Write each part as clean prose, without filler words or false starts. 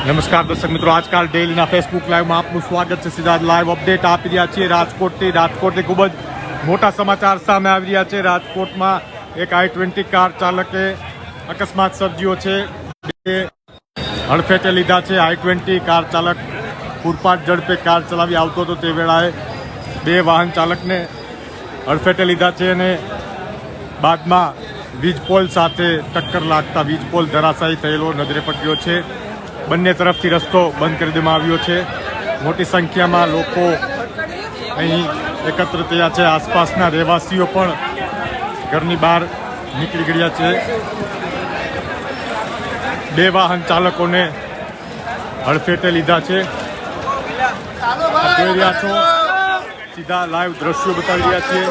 નમસ્કાર દર્શક મિત્રો, આજકાલ ડેઈલીના ફેસબુક લાઈવમાં આપનું સ્વાગત છે. સીધા લાઈવ અપડેટ આપી રહ્યા છીએ રાજકોટથી ખૂબ જ મોટા સમાચાર સામે આવી રહ્યા છે. રાજકોટમાં એક i20 કાર ચાલકે અકસ્માત સર્જ્યો છે. હડફેટે લીધા છે. i20 કાર ચાલક પૂરપાટ ઝડપે કાર ચલાવી આવતો હતો તે વેળાએ બે વાહન ચાલકને હડફેટે લીધા છે અને બાદમાં વીજપોલ સાથે ટક્કર લાગતા વીજપોલ ધરાશાયી થયેલો નજરે પડ્યો છે. બંને તરફથી રસ્તો બંધ કરી દેવામાં આવ્યો છે. મોટી સંખ્યામાં લોકો અહીં એકત્ર થયા છે. આસપાસના રહેવાસીઓ પણ ઘરની બહાર નીકળી ગયા છે. બે વાહન ચાલકોને હડફેટે લીધા છે. જોઈ રહ્યા છો, સીધા લાઈવ દ્રશ્યો બતાવી રહ્યા છીએ.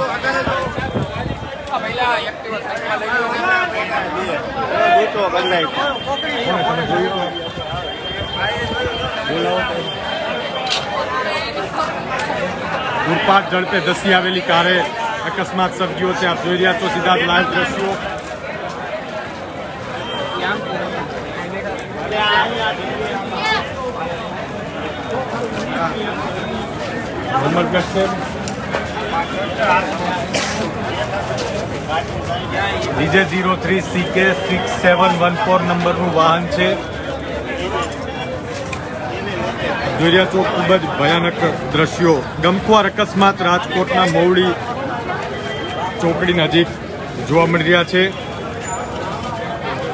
પૂરપાટ ઝડપે ધસી આવેલી કારે અકસ્માત સર્જ્યો છે. આપ જોઈ રહ્યા છો સીધા લાઈવ દ્રશ્યો. DJ03 CK 6714 નંબરનું વાહન છે. જોઈ રહ્યા છો ખૂબ જ ભયાનક દ્રશ્યો. ગમખ્વાર અકસ્માત રાજકોટના મોવડી ચોકડી નજીક જોવા મળી રહ્યા છે.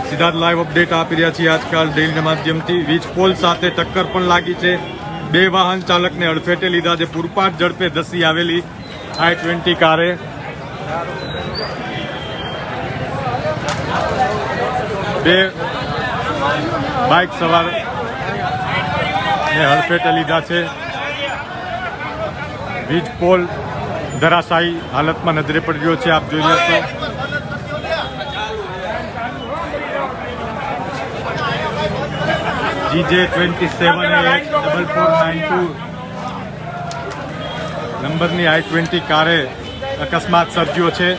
સીધા લાઈવ અપડેટ આપી રહ્યા છીએ આજકાલ ડેઈલીના માધ્યમથી. વીજપોલ સાથે ટક્કર પણ લાગી છે. બે વાહન ચાલકને હડફેટે લીધા છે. પૂરપાટ ઝડપે ધસી આવેલી i20 કારે બે બાઇક સવાર ને હડફેટે લીધા છે. વીજપોલ ધરાશાયી હાલતમાં નજરે પડ્યો છે. આપ જોઈ રહ્યા છો. GJ278492 નંબરની i20 કારે અકસ્માત સર્જ્યો છે.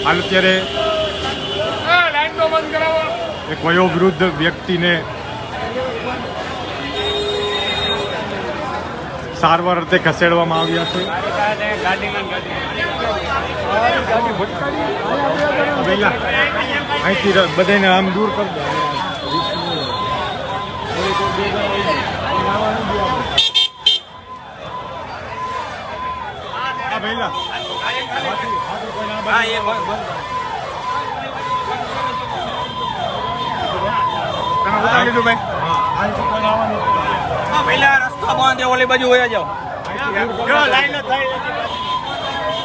હાલ અત્યારે એક વયોવૃદ્ધ વ્યક્તિને સારવાર અર્થે ખસેડવામાં આવ્યા છે. અહીંથી બધાને આમ દૂર કરી દો.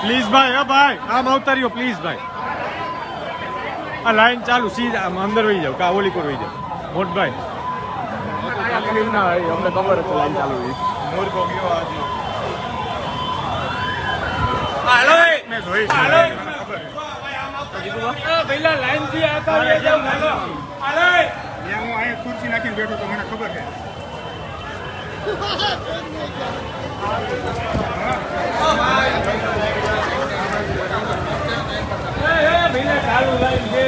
પ્લીઝ ભાઈ, હા ભાઈ, આમ આવતા રહ્યો પ્લીઝ ભાઈ. આ લાઈન ચાલુ, સીધા આમ અંદર વહી જાવ કા ઓલી પર વહી જાવ. મોટભાઈ અમને ખબર છે લાઈન ચાલુ. ખુરશી નાખીને બેઠો તો મને ખબર છે. ચાલુ લાઈન છે.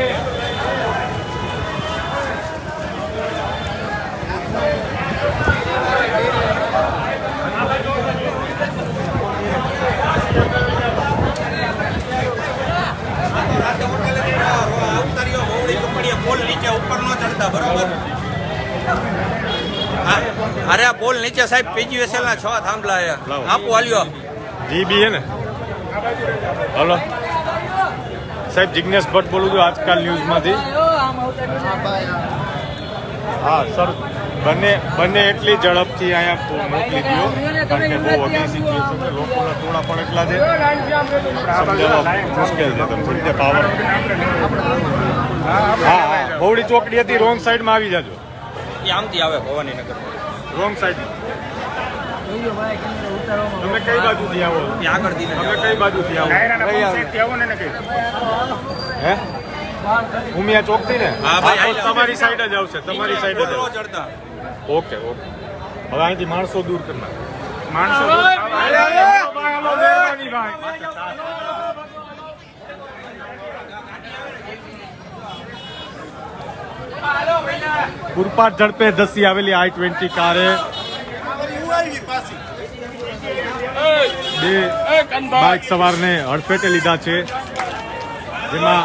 અરે પોલ નીચે સાહેબ PGVSL ના 6 થાંભલા આપો હાલ્યો જીબી હે ને. હલો સાહેબ, જિગ્નેશ ભટ્ટ બોલું છું આજકાલ ન્યૂઝમાંથી. હા સર, બંને એટલી ઝડપથી અહીંયા મોકલી દો કારણ કે બહુ અઘરી સિચ્યુએશન છે. લોકોના ટોળા પણ એટલા છે, સમજાવવા મુશ્કેલ છે. તમે સમજે પાવર. હા, મોવડી ચોકડી હતી, રોંગ સાઈડમાં આવી જાજો. આમથી આવે ભવાનીનગર રોંગ સાઈડ. તમે કઈ બાજુથી આવો? આગળથી તમે કઈ બાજુથી આવો? હે ઉમિયા ચોકથી ને? તમારી સાઈડ જ આવશે. તમારી સાઈડ જ આવશે. Okay okay. હવે અહીંથી માણસો દૂર કરના. માણસો પૂરપાટ ઝડપે ધસી આવેલી i20 કારે બે બાઇક સવારને હડફેટે લીધા છે, જેમાં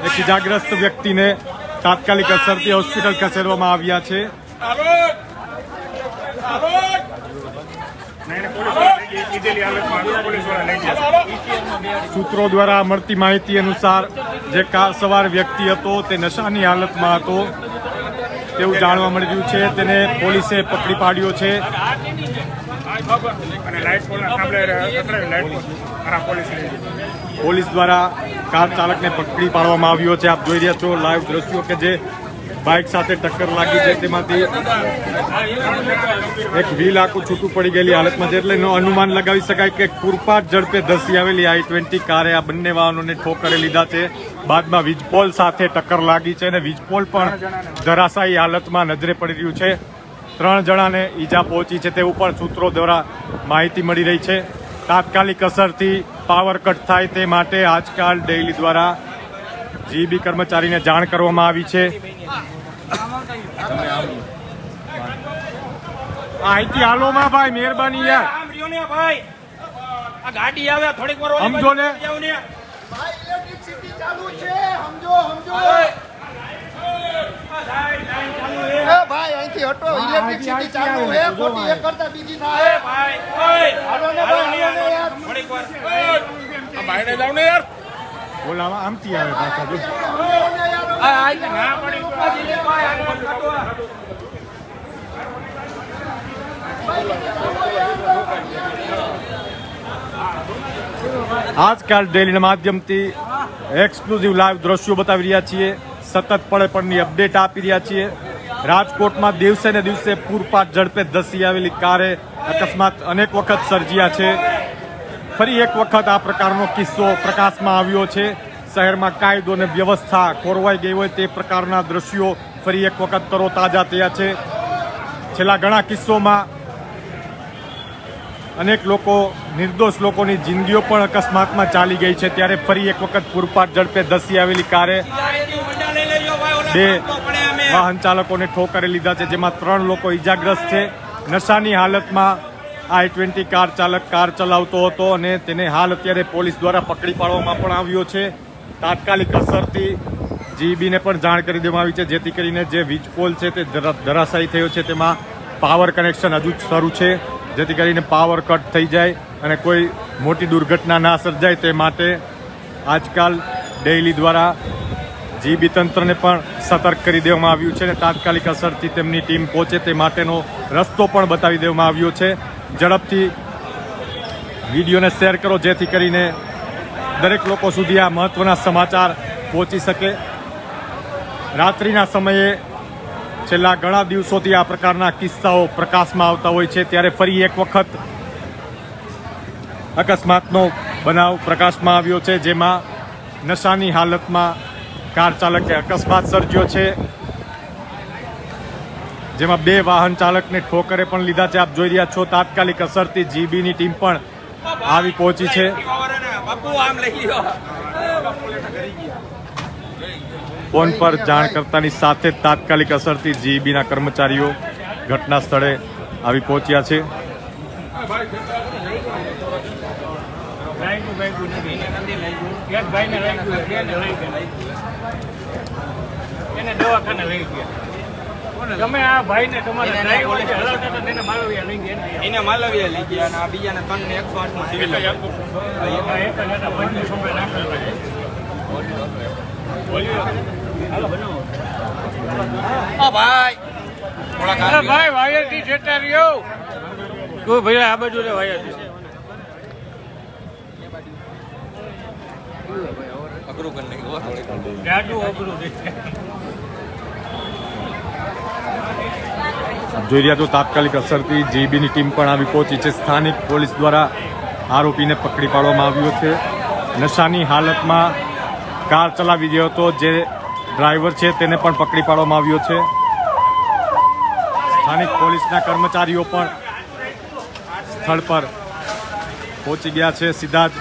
એક ઇજાગ્રસ્ત વ્યક્તિને તાત્કાલિક અસરથી હોસ્પિટલ ખસેડવામાં આવ્યા છે. સૂત્રો દ્વારા મળતી માહિતી અનુસાર જે કાર સવાર વ્યક્તિ હતો તે નશાની હાલતમાં હતો તેવું જાણવા મળી રહ્યું છે. તેને પોલીસે પકડી પાડ્યો છે. પોલીસ દ્વારા કાર ચાલકને પકડી પાડવામાં આવ્યો છે. આપ જોઈ રહ્યા છો લાઈવ દ્રશ્યો કે જે બાઇક સાથે ટક્કર લાગી છે તેમાંથી એક વ્હીલ આખું છૂટું પડી ગયેલી હાલતમાં છે. એટલે અનુમાન લગાવી શકાય કે પૂરપાટ ઝડપે ધસી આવેલી i20 કારે આ બંને વાહનોને ઠોકરે લીધા છે. બાદમાં વીજપોલ સાથે ટક્કર લાગી છે અને વીજપોલ પણ ધરાશાયી હાલતમાં નજરે પડી રહ્યું છે. 3 જણાને ઈજા પહોંચી છે તેવું પણ સૂત્રો દ્વારા માહિતી મળી રહી છે. તાત્કાલિક અસરથી પાવર કટ થાય તે માટે આજકાલ ડેઇલી દ્વારા જીબી કર્મચારીને જાણ કરવામાં આવી છે. અહીંથી હાલોમાં ભાઈ, મહેરબાની યાર. ભાઈ આ ગાડી આવે થોડીક વાર સમજો ને. ભાઈ અહીંથી હટો, ઇલેક્ટ્રિસિટી ચાલુ હે, ખોટી એક કરતા બીજી ના હે. હાલો ને ભાઈ, હાલો ને યાર. થોડીક વાર આ ભાઈને જાવ ને યાર. બોલાવા આમથી આવે પાછા જો. આજકાલ ડેલીના માધ્યમથી એક્સક્લુઝિવ લાઈવ દ્રશ્યો બતાવી રહ્યા છીએ. સતત પળે પળની અપડેટ આપી રહ્યા છીએ. રાજકોટમાં દિવસે ને દિવસે પૂરપાટ ઝડપે ધસી આવેલી કારે અકસ્માત અનેક વખત સર્જ્યા છે. ફરી એક વખત આ પ્રકારનો કિસ્સો પ્રકાશમાં આવ્યો છે. શહેરમાં કાયદો અને વ્યવસ્થા ખોરવાઈ ગઈ હોય તે પ્રકારના દ્રશ્યો ફરી એક વખત તરોતાજા થયા છે. છેલ્લા ઘણા કિસ્સોમાં અનેક લોકો, નિર્દોષ લોકોની જિંદગીઓ પણ અકસ્માતમાં ચાલી ગઈ છે. ત્યારે ફરી એક વખત પૂરપાટ ઝડપે ધસી આવેલી કારે બે વાહન ચાલકોને ઠોકરે લીધા છે, જેમાં 3 લોકો ઈજાગ્રસ્ત છે. નશાની હાલતમાં i20 કાર ચાલક કાર ચલાવતો હતો અને તેને હાલ અત્યારે પોલીસ દ્વારા પકડી પાડવામાં પણ આવ્યો છે. તાત્કાલિક અસરથી જીબીને પણ જાણ કરી દેવામાં આવી છે, જેથી કરીને જે વીજપોલ છે તે ધરાશાયી થયો છે તેમાં પાવર કનેક્શન હજુ શરૂ છે, જેથી કરીને પાવર કટ થઈ જાય અને કોઈ મોટી દુર્ઘટના ના સર્જાય તે માટે આજકાલ ડેઇલી દ્વારા જીબી તંત્રને પણ સતર્ક કરી દેવામાં આવ્યું છે અને તાત્કાલિક અસરથી તેમની ટીમ પહોંચે તે માટેનો રસ્તો પણ બતાવી દેવામાં આવ્યો છે. ઝડપથી વિડીયોને શેર કરો, જેથી કરીને દરેક લોકો સુધી આ મહત્વના સમાચાર પહોંચી શકે. રાત્રિના સમયે છેલ્લા ઘણા દિવસોથી આ પ્રકારના કિસ્સાઓ પ્રકાશમાં આવતા હોય છે, ત્યારે ફરી એક વખત અકસ્માતનો બનાવ પ્રકાશમાં આવ્યો છે, જેમાં નશાની હાલતમાં કાર ચાલકે અકસ્માત સર્જ્યો છે, જેમાં 2 વાહન ચાલકને ઠોકરે પણ લીધા છે. આપ જોઈ રહ્યા છો તાત્કાલિક અસરથી જીબીની ટીમ પણ આવી પહોંચી છે. ફોન પર જાણ કરતાની સાથે જ તાત્કાલિક અસરથી જીબીના કર્મચારીઓ ઘટના સ્થળે આવી પહોંચ્યા છે. તમે આ ભાઈને તમારા ડ્રાઈવર જે હલાવતા હતા તેને માલવિયા લઈ ગયા. એને માલવિયા લઈ ગયા અને આ બીજાને 3 ને 108 નું સિવિલ ભાઈ વાયરથી જતા રહ્યો. કોઈ ભાઈ આ બાજુ રે વાયરથી અઘરું કરી નાખ્યું. જાડું અઘરું દેખાય. જોઈ રહ્યા તો તાત્કાલિક અસરથી જીબીની ટીમ પણ આવી પહોંચી છે. સ્થાનિક પોલીસ દ્વારા આરોપીને પકડી પાડવામાં આવ્યો છે. નશાની હાલતમાં કાર ચલાવી રહ્યો હતો જે ડ્રાઈવર છે તેને પણ પકડી પાડવામાં આવ્યો છે. સ્થાનિક પોલીસના કર્મચારીઓ પણ સ્થળ પર પહોંચી ગયા છે. સીધા જ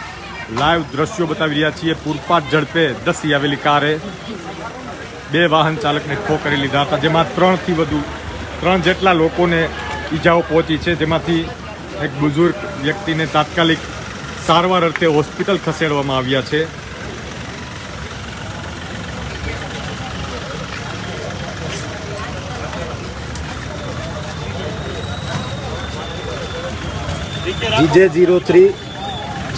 લાઈવ દ્રશ્યો બતાવી રહ્યા છીએ. પૂરપાટ ઝડપે ધસી આવેલી કારે બે વાહન ચાલકને ઠોકરી લીધા હતા, જેમાં 3 જેટલા લોકોને ઈજાઓ પહોંચી છે, જેમાંથી એક બુઝુર્ગ વ્યક્તિને તાત્કાલિક સારવાર અર્થે હોસ્પિટલ ખસેડવામાં આવ્યા છે. GJ03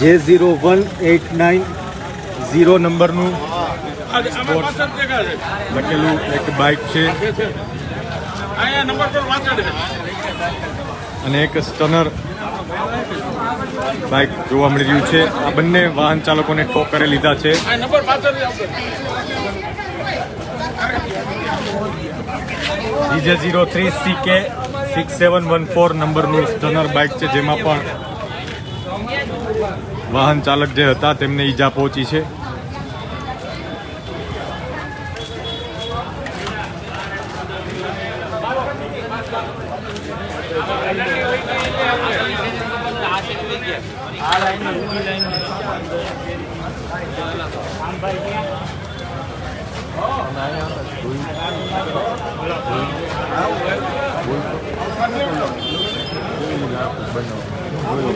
J01890 નંબરનું લખેલું એક બાઇક છે અને એક સ્ટનર બાઇક જોવા મળી રહ્યું છે. આ બંને વાહન ચાલકોને ઠોકરે લીધા છે. GJ03 CK 6714 નંબરનું સ્ટનર બાઇક છે, જેમાં પણ વાહન ચાલક જે હતા તેમને ઈજા પહોંચી છે.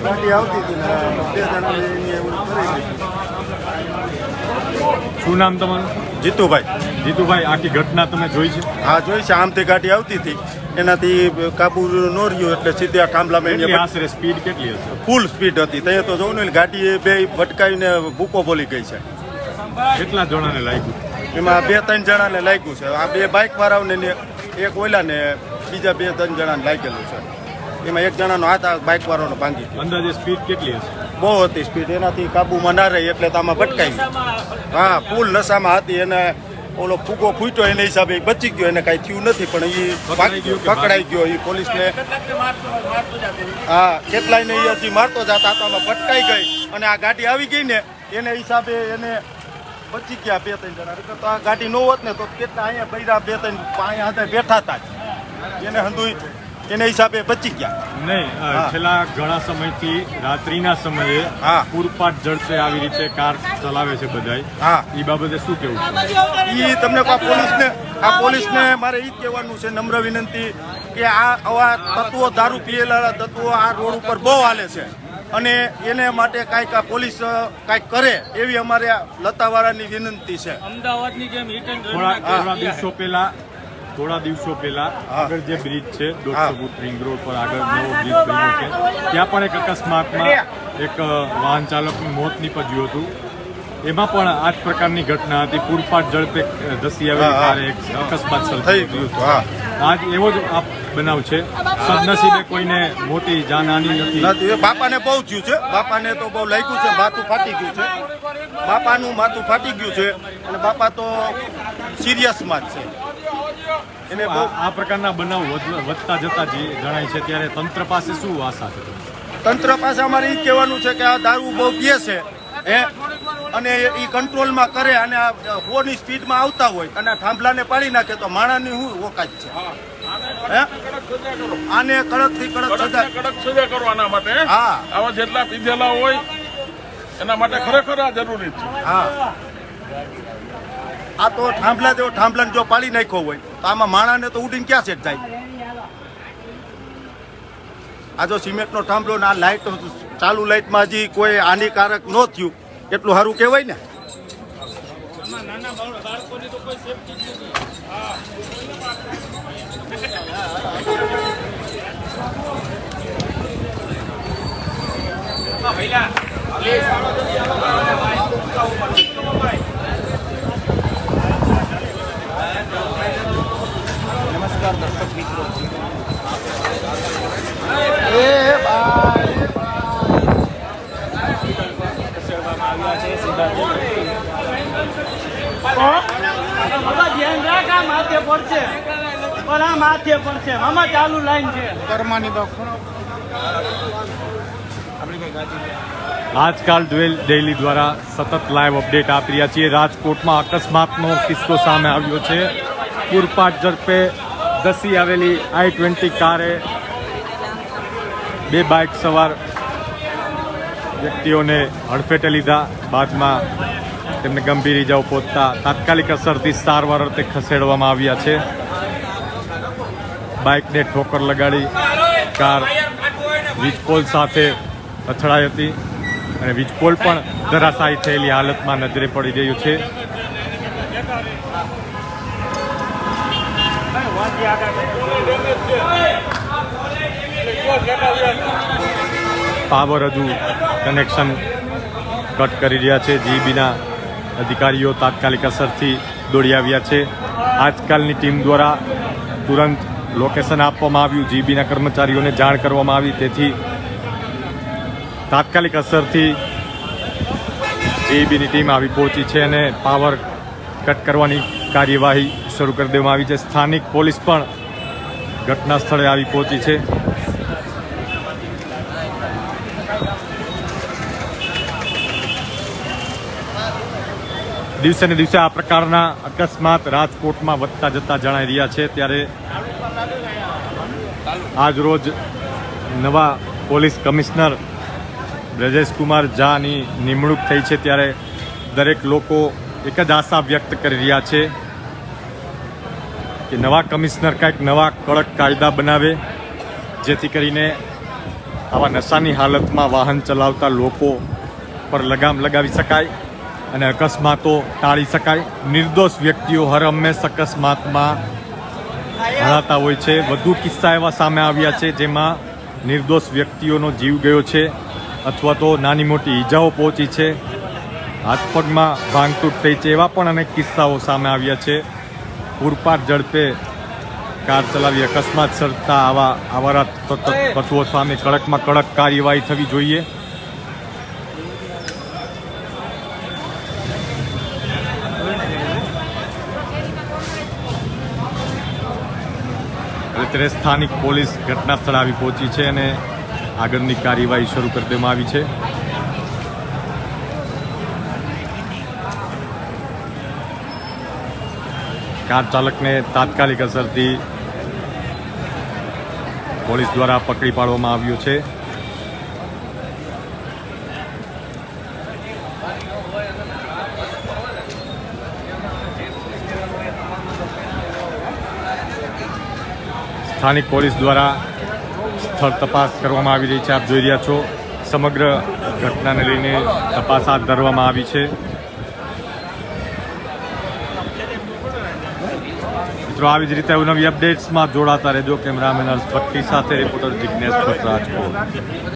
ગાડી આવતી હતી ને 2 જણાને એવું કરી દીધું. શું નામ તમારું? જીતુભાઈ, આખી ઘટના તમે જોઈ છે? હા, જોઈ છે. આમથી ગાડી આવતી હતી, એનાથી કાબુ ન રહ્યો એટલે સીધા થાંભલામાં કેટલી આશરે સ્પીડ કેટલી હશે? ફૂલ સ્પીડ હતી. ત્યાં તો જોઉં ને ગાડી બે ભટકાવીને ભૂકો બોલી ગઈ છે. કેટલા જણાને લાગ્યું? એમાં 2-3 જણાને લાગ્યું છે. આ 2 બાઇક વાળાઓને ને એક ઓલા ને બીજા 2-3 જણાને લાગેલું છે. એમાં એક જણાનો હાથ આ બાઇક વાળાનો ભાંગી ગયો. અંદાજે સ્પીડ કેટલી હશે? બહુ હતી સ્પીડ, એનાથી કાબુમાં ના રહી એટલે તો આમાં ભટકાઈ. હા, ફૂલ નશામાં હતી. એને ઓલો ફૂગો ફૂટ્યો એને હિસાબે બચી ગયો, એને કાંઈ થયું નથી, પણ એ પકડાઈ ગયો. એ પોલીસને હા કેટલાયને એ હજી મારતો જતા તો આમાં ભટકાઈ ગઈ અને આ ગાડી આવી ગઈ ને એને હિસાબે એને બચી ગયા 2-3 જણા. તો આ ગાડી ન હોત ને તો કેટલા અહીંયા બૈરા 2-3 અહીંયા હતા બેઠા હતા એને હંધુઈ એને હિસાબે બચી ગયા. નહીં, છેલ્લા ઘણા સમયથી રાત્રિના સમયે પૂરપાટ ઝડપે આવી રીતે કાર ચલાવે છે બધાય. હા, એ બાબતે શું કેવું છે? એ તમને પોલીસને મારે એ જ કહેવાનું છે, નમ્ર વિનંતી કે આવા તત્વો, દારૂ પીએલા તત્વો આ રોડ ઉપર બહુ હાલે છે અને એને માટે કાંઈક પોલીસ કાંઈક કરે એવી અમારે લતાવાળાની વિનંતી છે. અમદાવાદની જેમ હિટ એન્ડ થોડા દિવસો પહેલા આગળ જે બ્રિજ છે 150 ફૂટ રિંગ રોડ પર આગળ નવો બ્રિજ બન્યો છે, ત્યાં પણ એક અકસ્માતમાં એક વાહન ચાલકનું મોત નીપજ્યું હતું. એમાં પણ આ જ પ્રકારની ઘટના હતી. પૂરપાટ ઝડપે ધસી આવેલી કારે એક અકસ્માત સર્જાયું હતું. આજ એવો જ આ બનાવ છે. સદનસીબે કોઈને મોટી જાનહાનિ નથી. બાપાને બહુ થયું છે. બાપાને તો બહુ લાગ્યું છે, માથું ફાટી ગયું છે. બાપાનું માથું ફાટી ગયું છે અને બાપા તો સિરિયસમાં જ છે. એને આ પ્રકારના બનાવ વધતા જતા જણાય છે, ત્યારે તંત્ર પાસે શું આશા છે? તંત્ર પાસે અમારે એ કહેવાનું છે કે આ દારૂ બહુ પીએ છે અને એ કંટ્રોલમાં કરે અને આ 100ની સ્પીડમાં આવતા હોય અને આ થાંભલાને પાડી નાખે તો માણસની શું ઓકાત છે? આને કડકથી કડક સજા કરવાના માટે આવા જેટલા પીધેલા હોય એના માટે ખરેખર આ જરૂરી છે. હા, આ તો થાંભલાને જો પાડી નાખ્યો હોય તો આમાં માણાને તો ઉડીને ક્યાં સેટ થાય? આ જો સિમેન્ટનો થાંભલો ને આ લાઇટ ચાલુ લાઇટમાં હજી કોઈ હાનિકારક ન થયું એટલું સારું કહેવાય ને. નાના બાળકોની તો કોઈ સેફટી નમસ્કાર દર્શક મિત્રો. ધ્યાન રાખ, આ માથે પડશે પણ આ માથે પડશે. આમાં ચાલુ લાઈન છે કર્માની તો આજકાલ ડેઈલી દ્વારા સતત લાઈવ અપડેટ આપી રહ્યા છીએ. રાજકોટમાં અકસ્માતનો કિસ્સો સામે આવ્યો છે. પૂરપાટ ઝડપે ધસી આવેલી I-20 કારે 2 બાઇક સવાર વ્યક્તિઓને હડફેટે લીધા. બાદમાં તેમને ગંભીર ઇજાઓ પહોંચતા તાત્કાલિક અસરથી સારવાર અર્થે ખસેડવામાં આવ્યા છે. બાઇકને ઠોકર લગાડી કાર વીજપોલ સાથે અથડાઈ હતી અને વીજપોલ પણ ધરાશાયી થયેલી હાલતમાં નજરે પડી રહ્યું છે. પાવર હજુ કનેક્શન કટ કરી રહ્યા છે. જીબીના અધિકારીઓ તાત્કાલિક અસરથી દોડી આવ્યા છે. આજકાલની ટીમ દ્વારા તુરંત લોકેશન આપવામાં આવ્યું, જીબીના કર્મચારીઓને જાણ કરવામાં આવી, તેથી તાત્કાલિક અસરથી જીબીની ટીમ આવી પહોંચી છે અને પાવર કટ કરવાની કાર્યવાહી શરૂ કરી દેવામાં આવી છે. સ્થાનિક પોલીસ પણ ઘટના સ્થળે આવી પહોંચી છે. દિવસે ને દિવસે આ પ્રકારના અકસ્માત રાજકોટમાં વધતા જતા જણાઈ રહ્યા છે. ત્યારે આજ રોજ નવા પોલીસ કમિશનર બ્રજેશકુમાર ઝાની નિમણૂક થઈ છે. ત્યારે દરેક લોકો એક જ આશા વ્યક્ત કરી રહ્યા છે કે નવા કમિશનર કંઈક નવા કડક કાયદા બનાવે, જેથી કરીને આવા નશાની હાલતમાં વાહન ચલાવતા લોકો પર લગામ લગાવી શકાય અને અકસ્માતો ટાળી શકાય. નિર્દોષ વ્યક્તિઓ હર હંમેશ અકસ્માતમાં હરાતા હોય છે. વધુ કિસ્સા એવા સામે આવ્યા છે જેમાં નિર્દોષ વ્યક્તિઓનો જીવ ગયો છે અથવા તો નાની મોટી ઈજાઓ પહોંચી છે, હાથ પગમાં ભાંગતૂટ થઈ છે. એવા પણ અનેક કિસ્સાઓ સામે આવ્યા છે. પૂરપાટ ઝડપે કાર ચલાવી અકસ્માત સર્જતા આવા આવારા તત્વો સામે કડકમાં કડક કાર્યવાહી થવી જોઈએ. અત્યારે સ્થાનિક પોલીસ ઘટના સ્થળે આવી પહોંચી છે અને આગળની કાર્યવાહી શરૂ કરી દેવામાં આવી છે. કાર ચાલકને તાત્કાલિક અસરથી પોલીસ દ્વારા પકડી પાડવામાં આવ્યો છે. સ્થાનિક પોલીસ દ્વારા સ્થળ તપાસ કરવામાં આવી રહી છે. આપ જોઈ રહ્યા છો, સમગ્ર ઘટનાને લઈને તપાસ હાથ ધરવામાં આવી છે. મિત્રો, આવી જ રીતે નવી અપડેટ્સમાં જોડાતા રહેજો. કેમેરામેન હર્ષ ભટ્ટી સાથે રિપોર્ટર જિજ્ઞેશ ભટ્ટ, રાજકોટ.